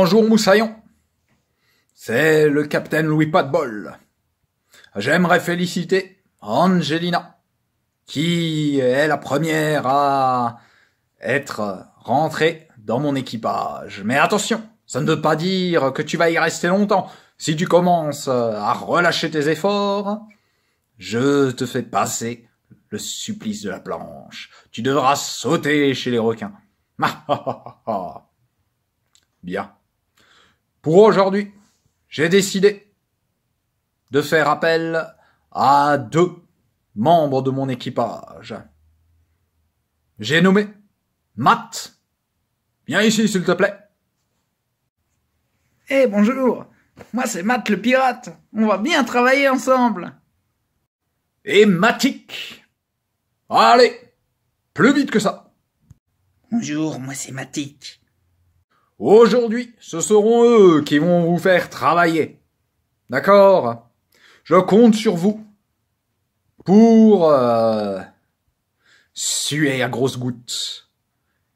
Bonjour Moussaillon, c'est le capitaine Louis Pas-de-Bol. J'aimerais féliciter Angelina, qui est la première à être rentrée dans mon équipage. Mais attention, ça ne veut pas dire que tu vas y rester longtemps. Si tu commences à relâcher tes efforts, je te fais passer le supplice de la planche. Tu devras sauter chez les requins. Bien. Pour aujourd'hui, j'ai décidé de faire appel à 2 membres de mon équipage. J'ai nommé Matt. Viens ici, s'il te plaît. Eh bonjour, moi c'est Matt le pirate, on va bien travailler ensemble. Et Matic. Allez, plus vite que ça. Bonjour, moi c'est Matic. Aujourd'hui, ce seront eux qui vont vous faire travailler. D'accord? Je compte sur vous pour suer à grosses gouttes.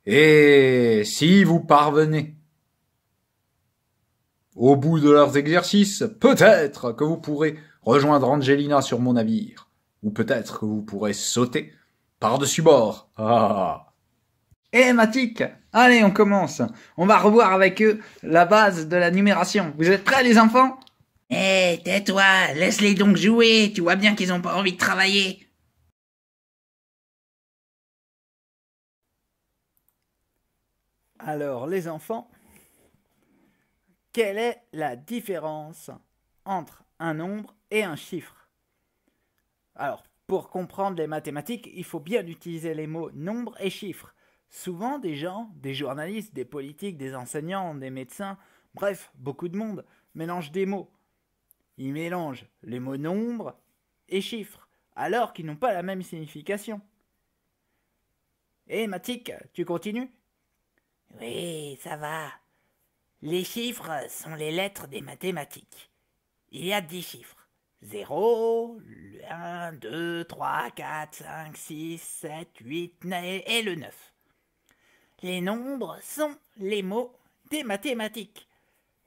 Et si vous parvenez au bout de leurs exercices, peut-être que vous pourrez rejoindre Angelina sur mon navire. Ou peut-être que vous pourrez sauter par-dessus bord. Eh Matic, allez on commence. On va revoir avec eux la base de la numération. Vous êtes prêts les enfants? Eh, tais-toi, laisse-les donc jouer, tu vois bien qu'ils ont pas envie de travailler. Alors les enfants, quelle est la différence entre un nombre et un chiffre? Alors, pour comprendre les mathématiques, il faut bien utiliser les mots nombre et chiffre. Souvent, des gens, des journalistes, des politiques, des enseignants, des médecins, bref, beaucoup de monde, mélangent des mots. Ils mélangent les mots nombre et chiffre, alors qu'ils n'ont pas la même signification. Eh, Matic, tu continues? Oui, ça va. Les chiffres sont les lettres des mathématiques. Il y a 10 chiffres. 0, 1, 2, 3, 4, 5, 6, 7, 8, 9 et le 9. Les nombres sont les mots des mathématiques.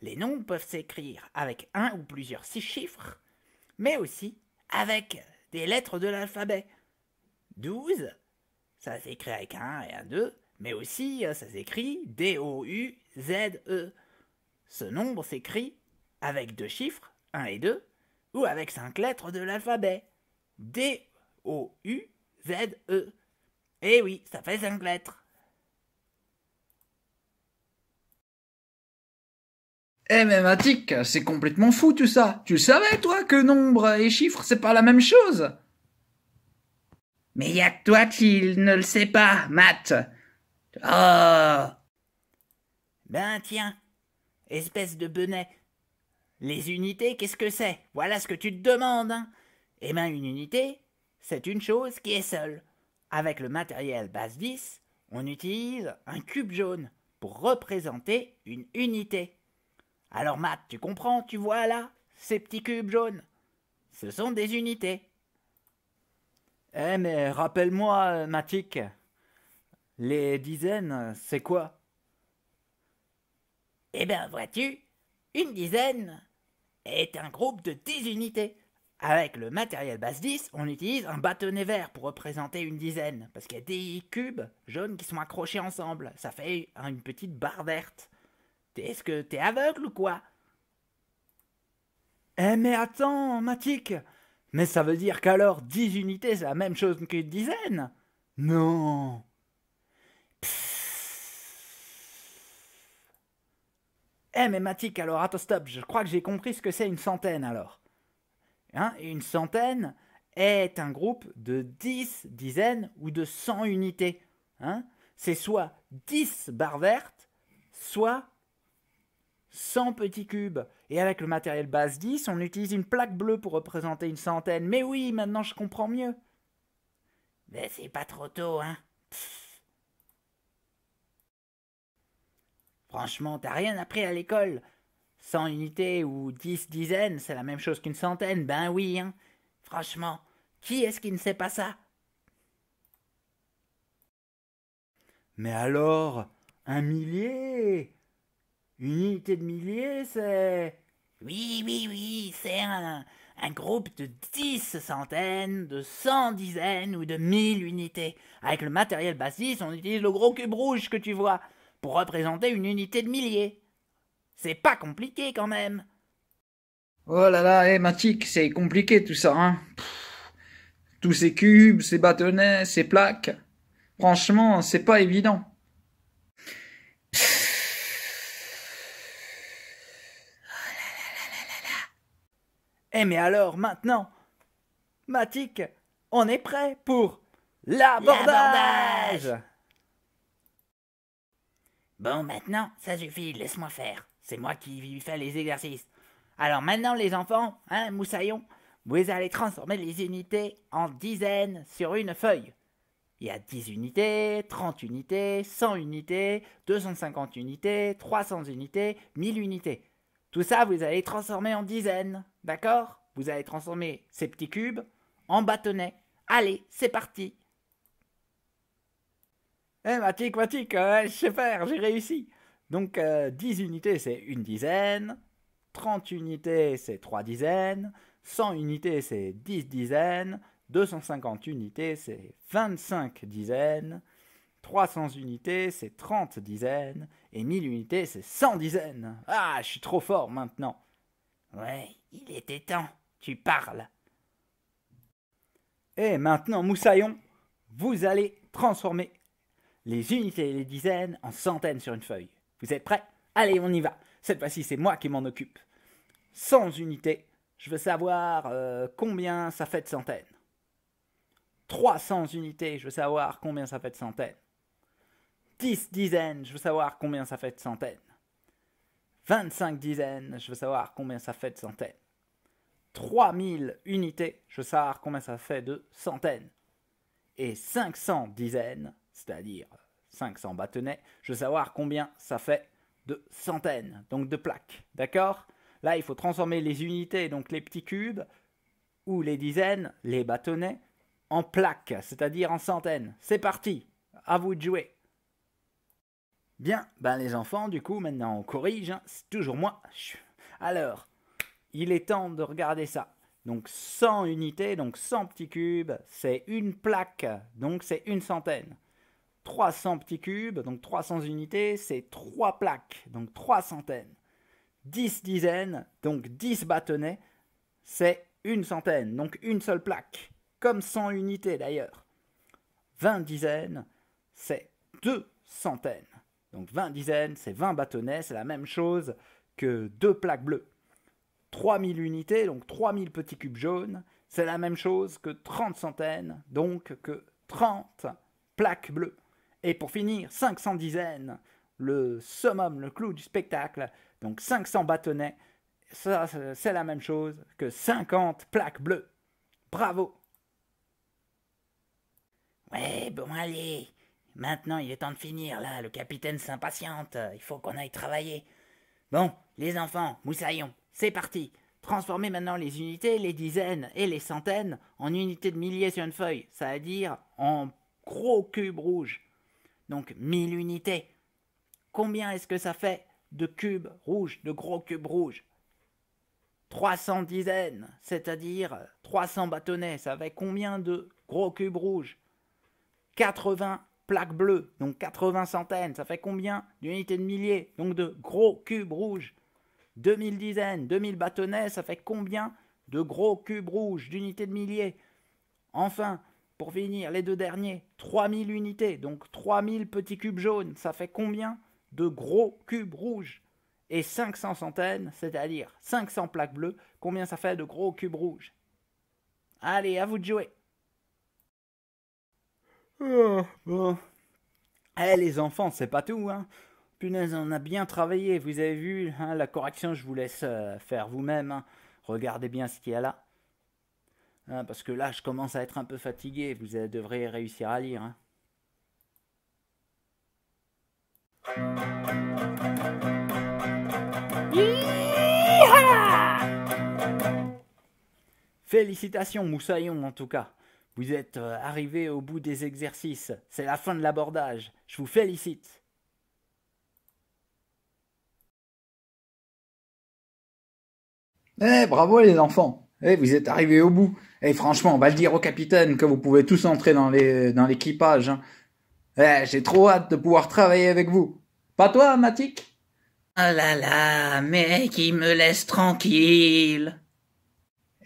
Les nombres peuvent s'écrire avec un ou plusieurs 6 chiffres, mais aussi avec des lettres de l'alphabet. 12, ça s'écrit avec un et un 2, mais aussi ça s'écrit D-O-U-Z-E. Ce nombre s'écrit avec 2 chiffres, 1 et 2, ou avec 5 lettres de l'alphabet. D-O-U-Z-E. Eh oui, ça fait 5 lettres. Eh mais Matic, c'est complètement fou tout ça. Tu le savais toi que nombre et chiffre c'est pas la même chose? Mais y a que toi qui ne le sais pas, Matt. Oh. Ben tiens, espèce de benet. Les unités, qu'est-ce que c'est? Voilà ce que tu te demandes, hein. Eh ben une unité, c'est une chose qui est seule. Avec le matériel base 10, on utilise un cube jaune pour représenter une unité. Alors Matt, tu comprends, tu vois là, ces petits cubes jaunes? Ce sont des unités. Eh mais rappelle-moi, Matic, les dizaines, c'est quoi? Eh ben vois-tu, une dizaine est un groupe de 10 unités. Avec le matériel base 10, on utilise un bâtonnet vert pour représenter une dizaine, parce qu'il y a des cubes jaunes qui sont accrochés ensemble. Ça fait une petite barre verte. Est-ce que t'es aveugle ou quoi? Eh mais attends, Matic, mais ça veut dire qu'alors 10 unités c'est la même chose qu'une dizaine? Non. Eh mais Matic, alors attends stop, je crois que j'ai compris ce que c'est une centaine alors. Hein, une centaine est un groupe de 10 dizaines ou de 100 unités. Hein, c'est soit 10 barres vertes, soit 100 petits cubes. Et avec le matériel base 10, on utilise une plaque bleue pour représenter une centaine. Mais oui, maintenant je comprends mieux. Mais c'est pas trop tôt, hein. Franchement, t'as rien appris à l'école. 100 unités ou 10 dizaines, c'est la même chose qu'une centaine, ben oui, hein. Franchement, qui est-ce qui ne sait pas ça? Mais alors, un millier? Une unité de millier, c'est... Oui, c'est un groupe de 10 centaines, de 100 dizaines ou de 1000 unités. Avec le matériel basis, on utilise le gros cube rouge que tu vois pour représenter une unité de millier. C'est pas compliqué quand même. Oh là là, Matic, c'est compliqué tout ça, hein. Tous ces cubes, ces bâtonnets, ces plaques. Franchement, c'est pas évident. Eh mais alors, maintenant, Matic, on est prêt pour l'abordage. Bon, maintenant, ça suffit, laisse-moi faire. C'est moi qui fais les exercices. Alors maintenant, les enfants, hein, Moussaillon, vous allez transformer les unités en dizaines sur une feuille. Il y a 10 unités, 30 unités, 100 unités, 250 unités, 300 unités, 1000 unités. Tout ça, vous allez transformer en dizaines, d'accord? Vous allez transformer ces petits cubes en bâtonnets. Allez, c'est parti. Eh Matic, je sais faire, j'ai réussi. Donc 10 unités, c'est une dizaine. 30 unités, c'est 3 dizaines. 100 unités, c'est 10 dizaines. 250 unités, c'est 25 dizaines. 300 unités, c'est 30 dizaines. Et 1000 unités, c'est 100 dizaines. Ah, je suis trop fort maintenant. Ouais, il était temps. Tu parles. Et maintenant, Moussaillon, vous allez transformer les unités et les dizaines en centaines sur une feuille. Vous êtes prêts? Allez, on y va. Cette fois-ci, c'est moi qui m'en occupe. 100 unités, je veux savoir combien ça fait de centaines. 300 unités, je veux savoir combien ça fait de centaines. 10 dizaines, je veux savoir combien ça fait de centaines. 25 dizaines, je veux savoir combien ça fait de centaines. 3000 unités, je veux savoir combien ça fait de centaines. Et 500 dizaines, c'est-à-dire 500 bâtonnets, je veux savoir combien ça fait de centaines, donc de plaques. D'accord? Là, il faut transformer les unités, donc les petits cubes, ou les dizaines, les bâtonnets, en plaques, c'est-à-dire en centaines. C'est parti, à vous de jouer. Bien, ben les enfants, du coup, maintenant on corrige, hein, c'est toujours moi. Alors, il est temps de regarder ça. Donc 100 unités, donc 100 petits cubes, c'est une plaque, donc c'est une centaine. 300 petits cubes, donc 300 unités, c'est 3 plaques, donc 3 centaines. 10 dizaines, donc 10 bâtonnets, c'est une centaine, donc une seule plaque, comme 100 unités d'ailleurs. 20 dizaines, c'est 2 centaines. Donc 20 dizaines, c'est 20 bâtonnets, c'est la même chose que 2 plaques bleues. 3000 unités, donc 3000 petits cubes jaunes, c'est la même chose que 30 centaines, donc que 30 plaques bleues. Et pour finir, 500 dizaines, le summum, le clou du spectacle, donc 500 bâtonnets, ça c'est la même chose que 50 plaques bleues. Bravo! Ouais, bon allez. Maintenant, il est temps de finir, là. Le capitaine s'impatiente. Il faut qu'on aille travailler. Bon, les enfants, Moussaillon, c'est parti. Transformez maintenant les unités, les dizaines et les centaines en unités de milliers sur une feuille, c'est-à-dire en gros cubes rouges. Donc 1000 unités. Combien est-ce que ça fait de cubes rouges, de gros cubes rouges? 300 dizaines, c'est-à-dire 300 bâtonnets, ça fait combien de gros cubes rouges? 80 plaques bleues, donc 80 centaines, ça fait combien d'unités de milliers, donc de gros cubes rouges? 2000 dizaines, 2000 bâtonnets, ça fait combien de gros cubes rouges, d'unités de milliers? Enfin, pour finir, les deux derniers, 3000 unités, donc 3000 petits cubes jaunes, ça fait combien de gros cubes rouges? Et 500 centaines, c'est-à-dire 500 plaques bleues, combien ça fait de gros cubes rouges? Allez, à vous de jouer. Bon. Eh les enfants, c'est pas tout, hein. Punaise, on a bien travaillé, vous avez vu, hein, la correction, je vous laisse faire vous-même. Hein. Regardez bien ce qu'il y a là. Hein, parce que là, je commence à être un peu fatigué, vous devrez réussir à lire. Hein. Félicitations, Moussaillon, en tout cas. Vous êtes arrivé au bout des exercices. C'est la fin de l'abordage. Je vous félicite. Eh, bravo les enfants. Eh, vous êtes arrivés au bout. Eh, franchement, on va le dire au capitaine que vous pouvez tous entrer dans l'équipage. Hein. Eh, j'ai trop hâte de pouvoir travailler avec vous. Pas toi, Matic? Oh là là, mec, il me laisse tranquille.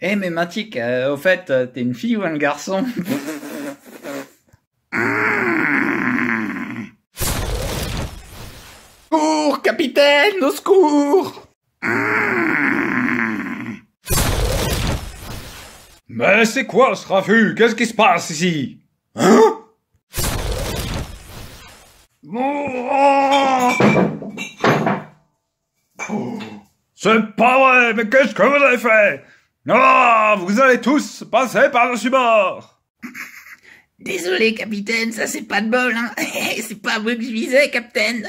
Eh, mais Matic, au fait, t'es une fille ou un garçon? Secours, capitaine, au secours! Mais c'est quoi ce raffut? Qu'est-ce qui se passe ici? Hein? C'est pas vrai, mais qu'est-ce que vous avez fait? Ah, vous allez tous passer par-dessus bord! Désolé, capitaine, ça c'est pas de bol, hein. C'est pas vous que je visais, capitaine.